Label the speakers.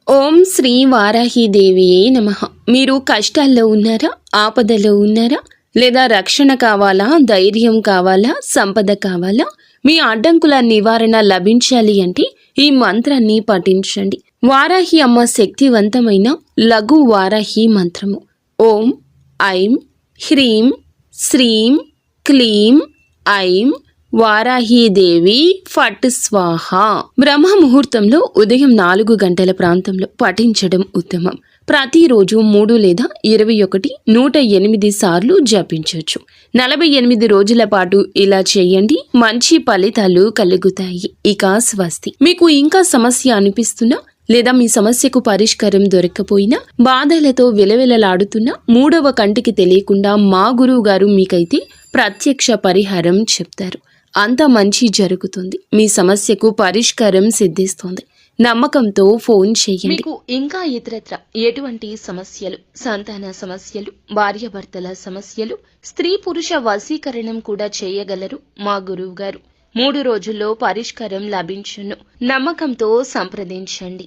Speaker 1: ఓం శ్రీ వారాహిదేవియే నమః. మీరు కష్టాల్లో ఉన్నారా? ఆపదలో ఉన్నారా? లేదా రక్షణ కావాలా? ధైర్యం కావాలా? సంపద కావాలా? మీ అడ్డంకుల నివారణ లభించాలి అంటే ఈ మంత్రాన్ని పఠించండి. వారాహి అమ్మ శక్తివంతమైన లఘు వారాహి మంత్రము. ఓం ఐం హ్రీం శ్రీం క్లీం ఐం వారాహీదేవి ఫట్ స్వాహ. బ్రహ్మ ముహూర్తంలో ఉదయం 4 గంటల ప్రాంతంలో పఠించడం ఉత్తమం. ప్రతిరోజు 3 లేదా 21 108 సార్లు జపించవచ్చు. 48 రోజుల పాటు ఇలా చేయండి. మంచి ఫలితాలు కలుగుతాయి. ఇక స్వస్తి. మీకు ఇంకా సమస్య అనిపిస్తున్నా లేదా మీ సమస్యకు పరిష్కారం దొరక్కపోయినా బాధలతో విలవిలలాడుతున్నా 3వ కంటికి తెలియకుండా మా గురువు గారు మీకైతే ప్రత్యక్ష పరిహారం చెప్తారు. అంత మంచి జరుగుతుంది. మీ సమస్యకు పరిష్కారం సిద్ధిస్తుంది. నమ్మకంతో ఫోన్ చేయండి. మీకు ఇంకా ఇతరత్ర ఎటువంటి సమస్యలు, సంతాన సమస్యలు, భార్యాభర్తల సమస్యలు, స్త్రీ పురుష వశీకరణం కూడా చేయగలరు మా గురువు గారు. 3 రోజుల్లో పరిష్కారం లభించును. నమ్మకంతో సంప్రదించండి.